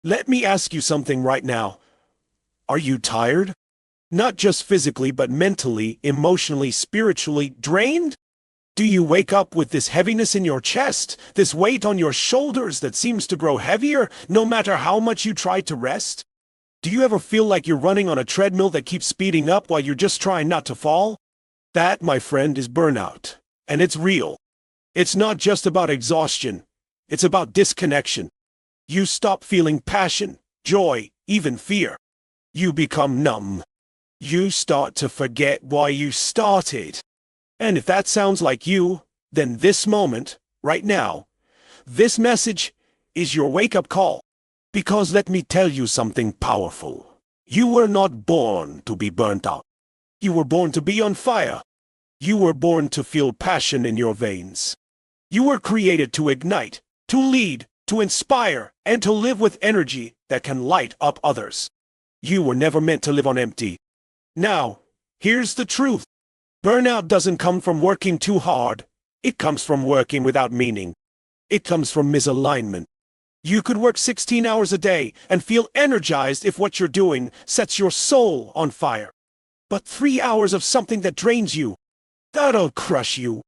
Let me ask you something right now. Are you tired? Not just physically, but mentally, emotionally, spiritually drained? Do you wake up with this heaviness in your chest, this weight on your shoulders that seems to grow heavier no matter how much you try to rest? Do you ever feel like you're running on a treadmill that keeps speeding up while you're just trying not to fall? That, my friend, is burnout. And it's real. It's not just about exhaustion. It's about disconnection. You stop feeling passion, joy, even fear. You become numb. You start to forget why you started. And if that sounds like you, then this moment, right now, this message is your wake-up call. Because let me tell you something powerful. You were not born to be burnt out. You were born to be on fire. You were born to feel passion in your veins. You were created to ignite, to lead, to inspire, and to live with energy that can light up others. You were never meant to live on empty. Now, here's the truth. Burnout doesn't come from working too hard. It comes from working without meaning. It comes from misalignment. You could work 16 hours a day and feel energized if what you're doing sets your soul on fire. But 3 hours of something that drains you, that'll crush you.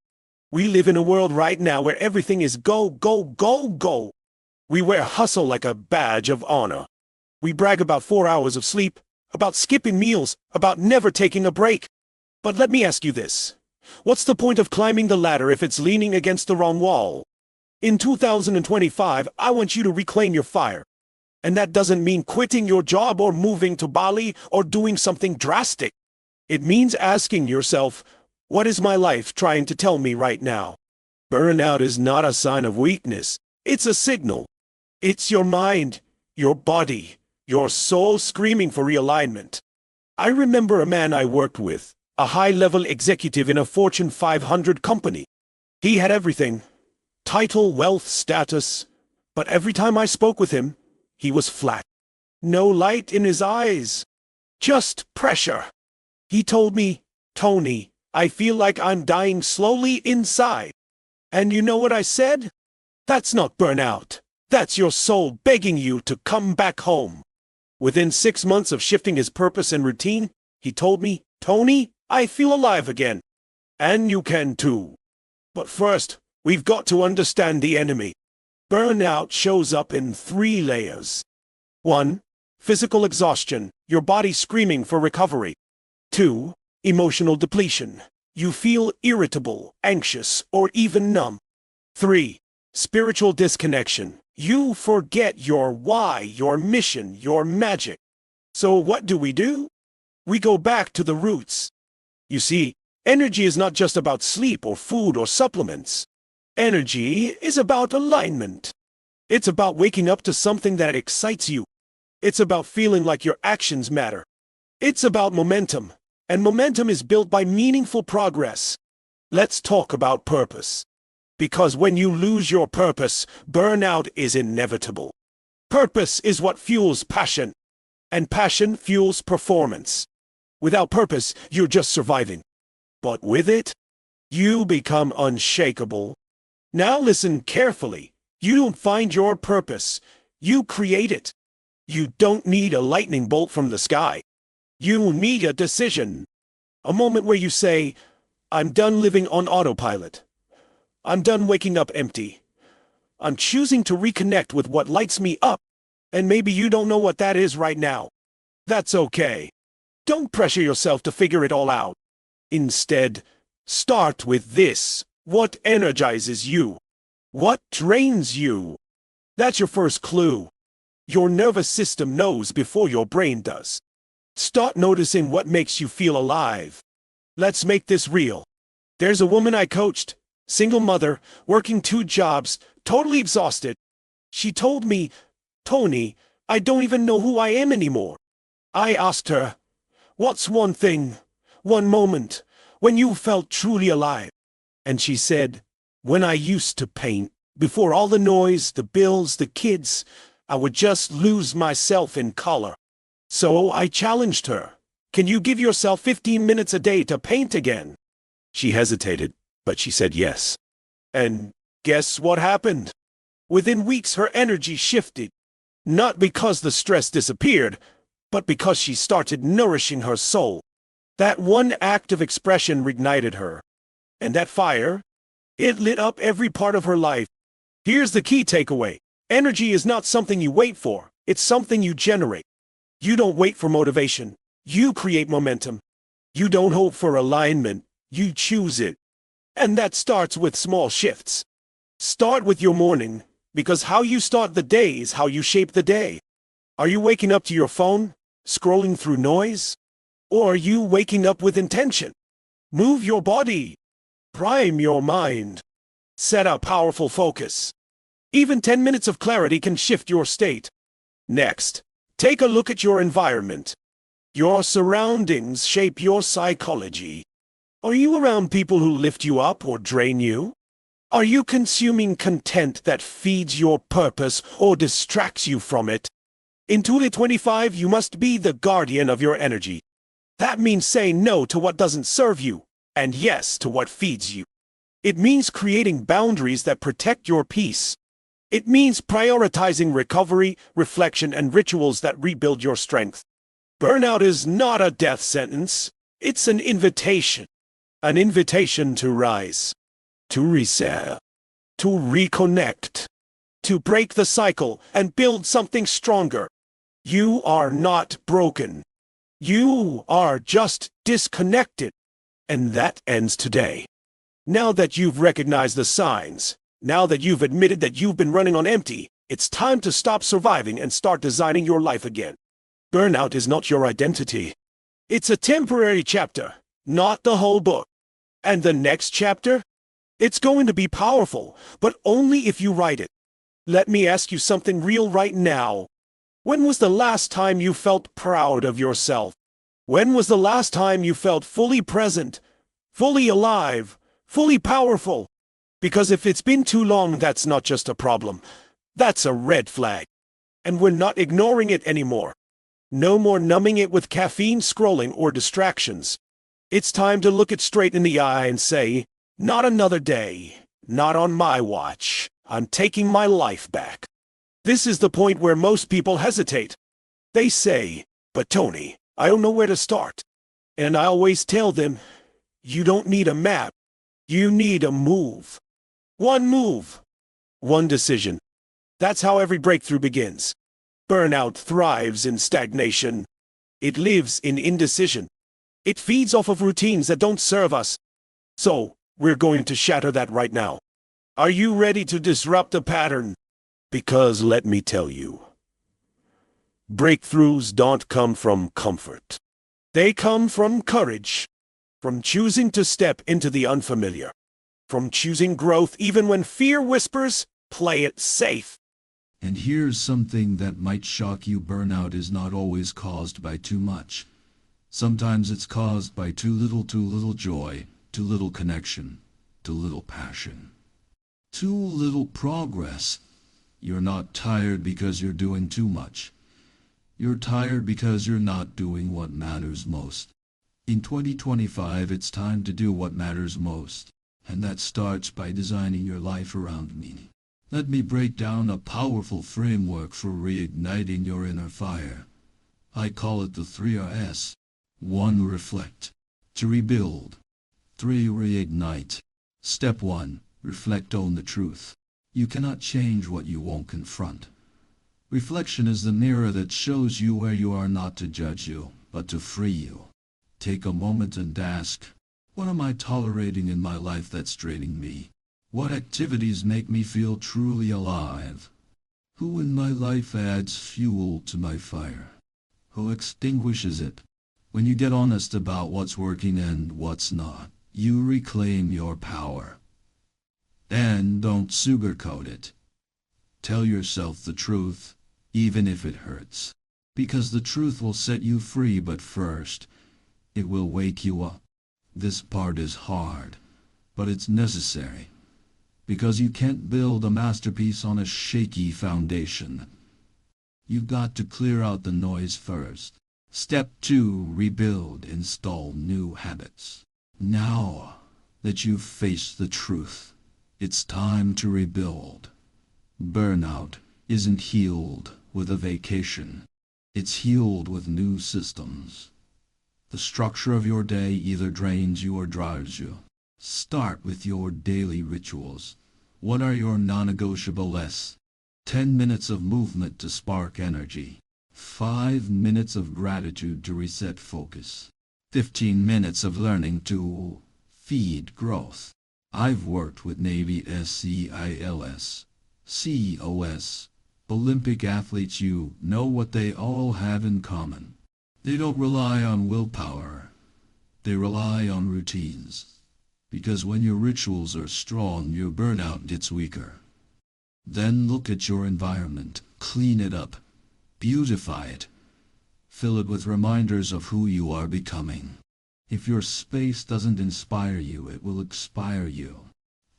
We live in a world right now where everything is go, go, go, go. We wear hustle like a badge of honor. We brag about 4 hours of sleep, about skipping meals, about never taking a break. But let me ask you this. What's the point of climbing the ladder if it's leaning against the wrong wall? In 2025, I want you to reclaim your fire. And that doesn't mean quitting your job or moving to Bali or doing something drastic. It means asking yourself, what is my life trying to tell me right now? Burnout is not a sign of weakness. It's a signal. It's your mind, your body, your soul screaming for realignment. I remember a man I worked with, a high-level executive in a Fortune 500 company. He had everything. Title, wealth, status. But every time I spoke with him, he was flat. No light in his eyes. Just pressure. He told me, Tony, I feel like I'm dying slowly inside. And you know what I said? That's not burnout. That's your soul begging you to come back home. Within 6 months of shifting his purpose and routine, he told me, Tony, I feel alive again. And you can too. But first, we've got to understand the enemy. Burnout shows up in 3 layers. 1. Physical exhaustion, your body screaming for recovery. 2. Emotional depletion. You feel irritable, anxious, or even numb. 3. Spiritual disconnection. You forget your why, your mission, your magic. So what do? We go back to the roots. You see, energy is not just about sleep or food or supplements. Energy is about alignment. It's about waking up to something that excites you. It's about feeling like your actions matter. It's about momentum, and momentum is built by meaningful progress. Let's talk about purpose. Because when you lose your purpose, burnout is inevitable. Purpose is what fuels passion, and passion fuels performance. Without purpose, you're just surviving. But with it, you become unshakable. Now listen carefully. You don't find your purpose. You create it. You don't need a lightning bolt from the sky. You need a decision. A moment where you say, I'm done living on autopilot. I'm done waking up empty. I'm choosing to reconnect with what lights me up. And maybe you don't know what that is right now. That's okay. Don't pressure yourself to figure it all out. Instead, start with this. What energizes you? What drains you? That's your first clue. Your nervous system knows before your brain does. Start noticing what makes you feel alive. Let's make this real. There's a woman I coached, single mother, working 2 jobs, totally exhausted. She told me, Tony, I don't even know who I am anymore. I asked her, what's one thing, one moment, when you felt truly alive? And she said, when I used to paint, before all the noise, the bills, the kids, I would just lose myself in color. So I challenged her, can you give yourself 15 minutes a day to paint again? She hesitated, but she said yes. And guess what happened? Within weeks her energy shifted. Not because the stress disappeared, but because she started nourishing her soul. That one act of expression reignited her. And that fire, it lit up every part of her life. Here's the key takeaway. Energy is not something you wait for, it's something you generate. You don't wait for motivation, you create momentum. You don't hope for alignment, you choose it. And that starts with small shifts. Start with your morning, because how you start the day is how you shape the day. Are you waking up to your phone, scrolling through noise? Or are you waking up with intention? Move your body. Prime your mind. Set a powerful focus. Even 10 minutes of clarity can shift your state. Next, take a look at your environment. Your surroundings shape your psychology. Are you around people who lift you up or drain you? Are you consuming content that feeds your purpose or distracts you from it? In 2025, you must be the guardian of your energy. That means saying no to what doesn't serve you, and yes to what feeds you. It means creating boundaries that protect your peace. It means prioritizing recovery, reflection, and rituals that rebuild your strength. Burnout is not a death sentence. It's an invitation. An invitation to rise, to reset, to reconnect, to break the cycle and build something stronger. You are not broken. You are just disconnected. And that ends today. Now that you've recognized the signs, now that you've admitted that you've been running on empty, it's time to stop surviving and start designing your life again. Burnout is not your identity. It's a temporary chapter, not the whole book. And the next chapter? It's going to be powerful, but only if you write it. Let me ask you something real right now. When was the last time you felt proud of yourself? When was the last time you felt fully present, fully alive, fully powerful? Because if it's been too long, that's not just a problem. That's a red flag. And we're not ignoring it anymore. No more numbing it with caffeine, scrolling, or distractions. It's time to look it straight in the eye and say, not another day, not on my watch. I'm taking my life back. This is the point where most people hesitate. They say, but Tony, I don't know where to start. And I always tell them, you don't need a map. You need a move. One move. One decision. That's how every breakthrough begins. Burnout thrives in stagnation. It lives in indecision. It feeds off of routines that don't serve us. So, we're going to shatter that right now. Are you ready to disrupt a pattern? Because let me tell you, breakthroughs don't come from comfort. They come from courage, from choosing to step into the unfamiliar, from choosing growth even when fear whispers, play it safe. And here's something that might shock you. Burnout is not always caused by too much. Sometimes it's caused by too little joy, too little connection, too little passion, too little progress. You're not tired because you're doing too much. You're tired because you're not doing what matters most. In 2025, it's time to do what matters most. And that starts by designing your life around meaning. Let me break down a powerful framework for reigniting your inner fire. I call it the 3Rs. 1. Reflect. To rebuild. 3. Reignite. Step 1. Reflect on the truth. You cannot change what you won't confront. Reflection is the mirror that shows you where you are, not to judge you, but to free you. Take a moment and ask, what am I tolerating in my life that's draining me? What activities make me feel truly alive? Who in my life adds fuel to my fire? Who extinguishes it? When you get honest about what's working and what's not, you reclaim your power. Then don't sugarcoat it. Tell yourself the truth, even if it hurts. Because the truth will set you free, but first, it will wake you up. This part is hard, but it's necessary. Because you can't build a masterpiece on a shaky foundation. You've got to clear out the noise first. Step 2. Rebuild. Install new habits. Now that you've faced the truth, it's time to rebuild. Burnout isn't healed with a vacation. It's healed with new systems. The structure of your day either drains you or drives you. Start with your daily rituals. What are your non-negotiable lists? 10 minutes of movement to spark energy. 5 minutes of gratitude to reset focus. 15 minutes of learning to feed growth. I've worked with Navy SEALs, COS, Olympic athletes. You know what they all have in common. They don't rely on willpower. They rely on routines. Because when your rituals are strong, your burnout gets weaker. Then look at your environment. Clean it up. Beautify it. Fill it with reminders of who you are becoming. If your space doesn't inspire you, it will expire you.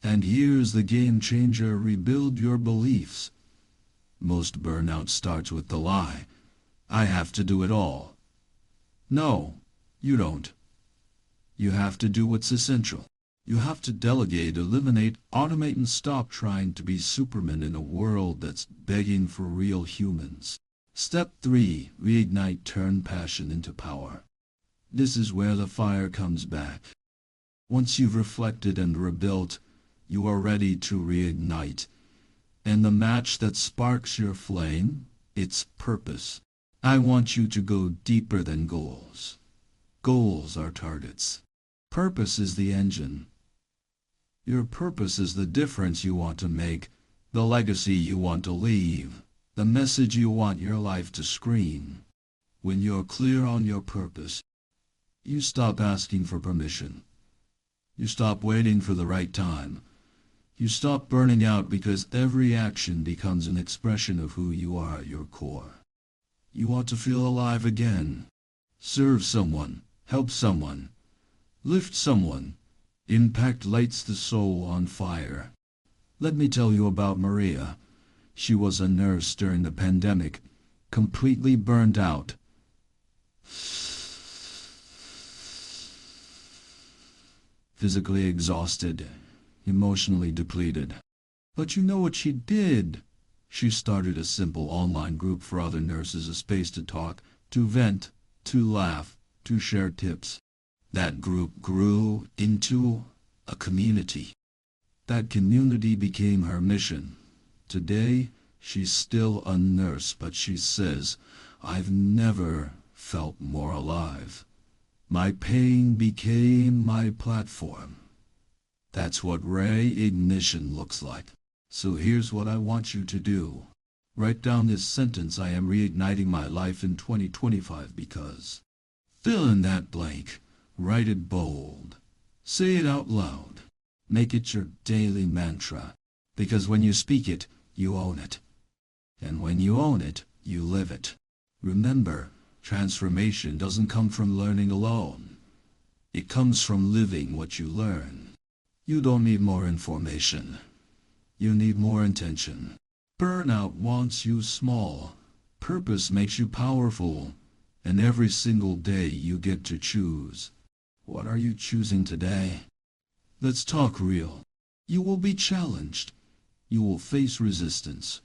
And here's the game changer: rebuild your beliefs. Most burnout starts with the lie, I have to do it all. No, you don't. You have to do what's essential. You have to delegate, eliminate, automate, and stop trying to be Superman in a world that's begging for real humans. Step 3. Reignite. Turn passion into power. This is where the fire comes back. Once you've reflected and rebuilt, you are ready to reignite. And the match that sparks your flame, it's purpose. I want you to go deeper than goals. Goals are targets. Purpose is the engine. Your purpose is the difference you want to make, the legacy you want to leave, the message you want your life to scream. When you're clear on your purpose, you stop asking for permission. You stop waiting for the right time. You stop burning out because every action becomes an expression of who you are at your core. You want to feel alive again. Serve someone, help someone, lift someone. Impact lights the soul on fire. Let me tell you about Maria. She was a nurse during the pandemic, completely burned out. Physically exhausted, emotionally depleted. But you know what she did? She started a simple online group for other nurses, a space to talk, to vent, to laugh, to share tips. That group grew into a community. That community became her mission. Today, she's still a nurse, but she says, I've never felt more alive. My pain became my platform. That's what re-ignition looks like. So here's what I want you to do. Write down this sentence: I am reigniting my life in 2025 because. Fill in that blank. Write it bold. Say it out loud. Make it your daily mantra. Because when you speak it, you own it. And when you own it, you live it. Remember, transformation doesn't come from learning alone. It comes from living what you learn. You don't need more information. You need more intention. Burnout wants you small. Purpose makes you powerful. And every single day you get to choose. What are you choosing today? Let's talk real. You will be challenged. You will face resistance.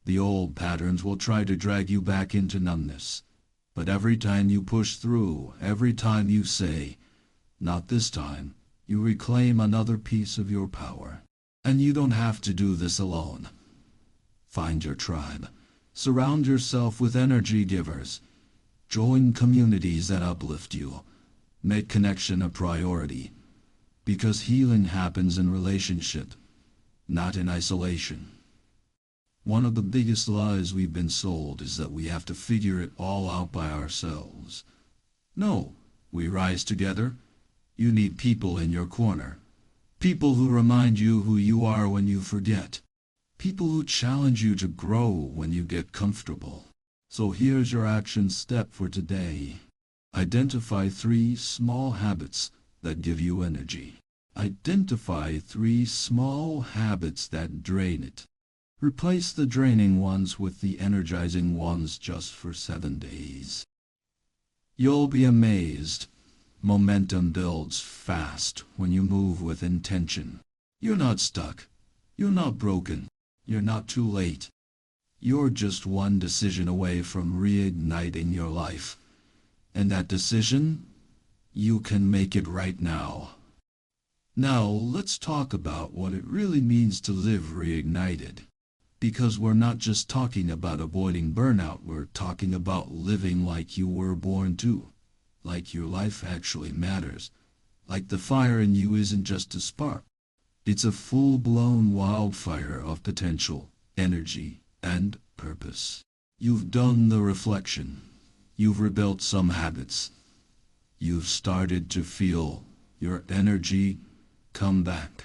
The old patterns will try to drag you back into numbness. But every time you push through, every time you say, not this time, you reclaim another piece of your power. And you don't have to do this alone. Find your tribe. Surround yourself with energy givers. Join communities that uplift you. Make connection a priority. Because healing happens in relationship, not in isolation. One of the biggest lies we've been sold is that we have to figure it all out by ourselves. No, we rise together. You need people in your corner. People who remind you who you are when you forget. People who challenge you to grow when you get comfortable. So here's your action step for today. Identify 3 small habits that give you energy. Identify 3 small habits that drain it. Replace the draining ones with the energizing ones just for 7 days. You'll be amazed. Momentum builds fast when you move with intention. You're not stuck. You're not broken. You're not too late. You're just one decision away from reigniting your life. And that decision, you can make it right now. Now, let's talk about what it really means to live reignited. Because we're not just talking about avoiding burnout, we're talking about living like you were born to. Like your life actually matters. Like the fire in you isn't just a spark. It's a full-blown wildfire of potential, energy, and purpose. You've done the reflection. You've rebuilt some habits. You've started to feel your energy come back.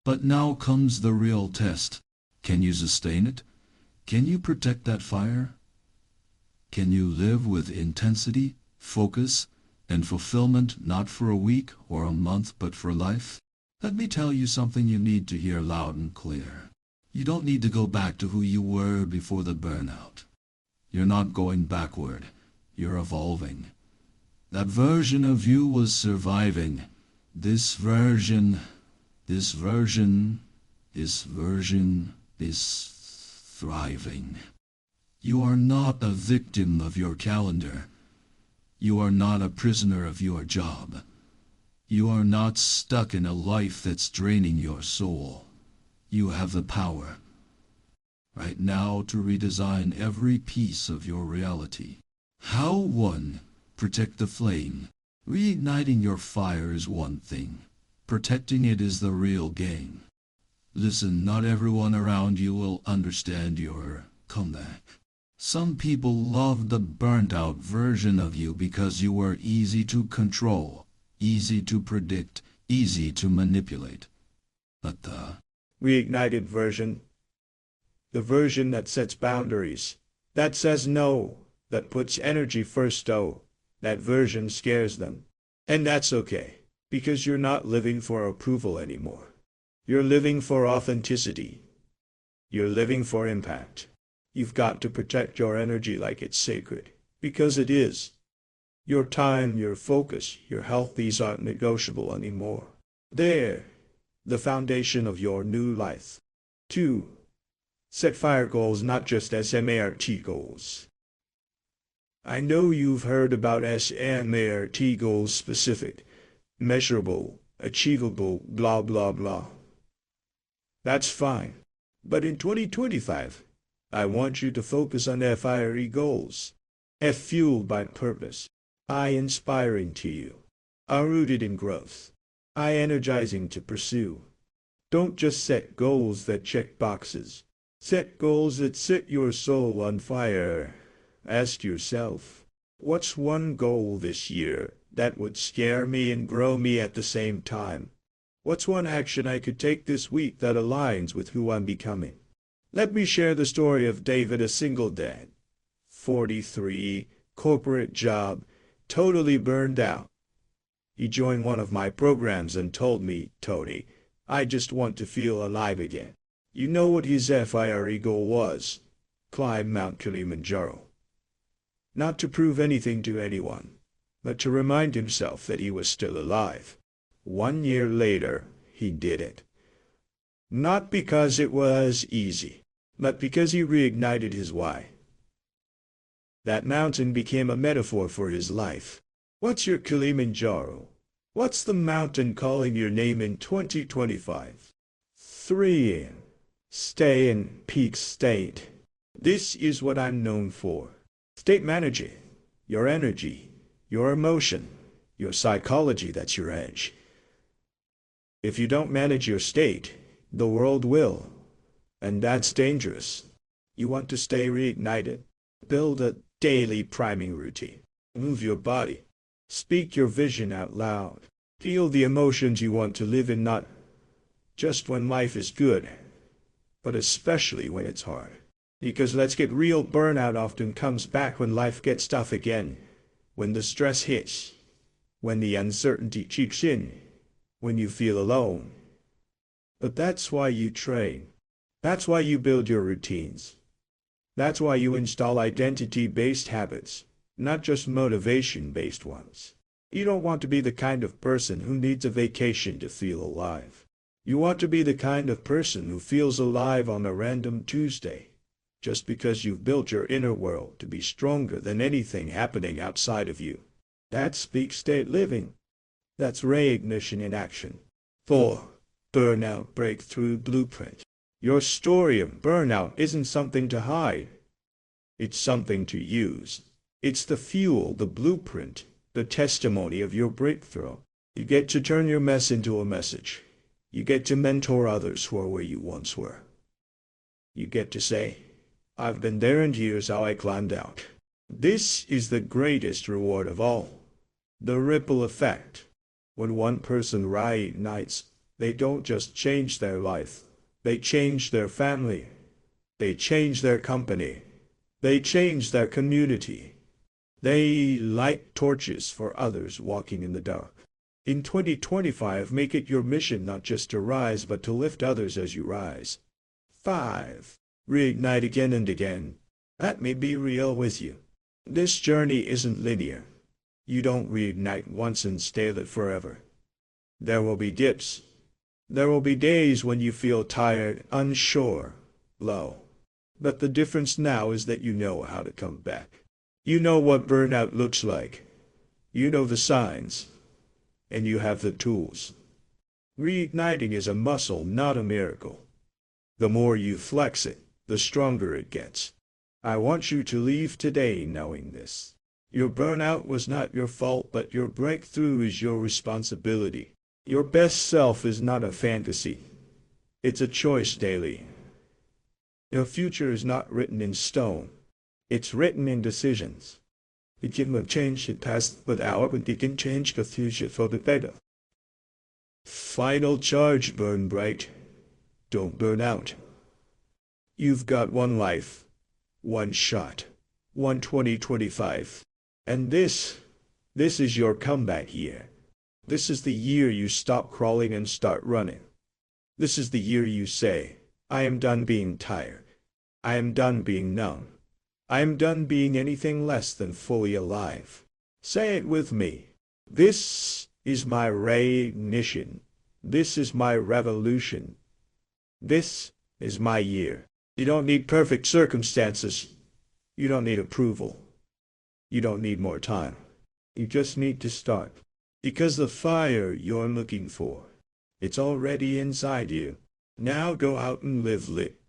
But now comes the real test. Can you sustain it? Can you protect that fire? Can you live with intensity, focus, and fulfillment not for a week or a month but for life? Let me tell you something you need to hear loud and clear. You don't need to go back to who you were before the burnout. You're not going backward. You're evolving. That version of you was surviving. This version is thriving. You are not a victim of your calendar. You are not a prisoner of your job. You are not stuck in a life that's draining your soul. You have the power right now to redesign every piece of your reality. How? 1. Protect the flame. Reigniting your fire is one thing. Protecting it is the real game. Listen, not everyone around you will understand your comeback. Some people love the burnt-out version of you because you were easy to control, easy to predict, easy to manipulate. But the reignited version, the version that sets boundaries, that says no, that puts energy first, that version scares them. And that's okay, because you're not living for approval anymore. You're living for authenticity. You're living for impact. You've got to protect your energy like it's sacred, because it is. Your time, your focus, your health, these aren't negotiable anymore. They're the foundation of your new life. 2. Set fire goals, not just SMART goals. I know you've heard about SMART goals: specific, measurable, achievable, blah blah blah. That's fine. But in 2025, I want you to focus on FIRE goals. F, fueled by purpose. I, inspiring to you. R, rooted in growth. I, energizing to pursue. Don't just set goals that check boxes. Set goals that set your soul on fire. Ask yourself, what's one goal this year that would scare me and grow me at the same time? What's one action I could take this week that aligns with who I'm becoming? Let me share the story of David, a single dad. 43, corporate job, totally burned out. He joined one of my programs and told me, Tony, I just want to feel alive again. You know what his FIRE goal was? Climb Mount Kilimanjaro. Not to prove anything to anyone, but to remind himself that he was still alive. 1 year later, he did it. Not because it was easy, but because he reignited his why. That mountain became a metaphor for his life. What's your Kilimanjaro? What's the mountain calling your name in 2025? 3. Stay in peak state. This is what I'm known for. State managing. Your energy, your emotion, your psychology, that's your edge. If you don't manage your state, the world will. And that's dangerous. You want to stay reignited? Build a daily priming routine. Move your body. Speak your vision out loud. Feel the emotions you want to live in, not just when life is good, but especially when it's hard. Because let's get real, burnout often comes back when life gets tough again. When the stress hits. When the uncertainty cheeks in. When you feel alone. But that's why you train. That's why you build your routines. That's why you install identity-based habits, not just motivation-based ones. You don't want to be the kind of person who needs a vacation to feel alive. You want to be the kind of person who feels alive on a random Tuesday. just because you've built your inner world to be stronger than anything happening outside of you. That's peak state living. That's reignition in action. 4. Burnout Breakthrough Blueprint. Your story of burnout isn't something to hide. It's something to use. It's the fuel, the blueprint, the testimony of your breakthrough. You get to turn your mess into a message. You get to mentor others who are where you once were. You get to say, I've been there, and here's how I climbed out. This is the greatest reward of all. The ripple effect. When one person reignites, they don't just change their life. They change their family. They change their company. They change their community. They light torches for others walking in the dark. In 2025, make it your mission not just to rise, but to lift others as you rise. 5. Reignite again and again. Let me be real with you. This journey isn't linear. You don't reignite once and stay lit forever. There will be dips. There will be days when you feel tired, unsure, low. But the difference now is that you know how to come back. You know what burnout looks like. You know the signs. And you have the tools. Reigniting is a muscle, not a miracle. The more you flex it, the stronger it gets. I want you to leave today knowing this. Your burnout was not your fault, but your breakthrough is your responsibility. Your best self is not a fantasy. It's a choice daily. Your future is not written in stone. It's written in decisions. You can change the past, but you can change the future for the better. Final charge: burn bright. Don't burn out. You've got one life, one shot, one 2025. And this is your comeback year. This is the year you stop crawling and start running. This is the year you say, I am done being tired. I am done being numb. I am done being anything less than fully alive. Say it with me. This is my reignition. This is my revolution. This is my year. You don't need perfect circumstances. You don't need approval. You don't need more time. You just need to start. Because the fire you're looking for, it's already inside you. Now go out and live lit.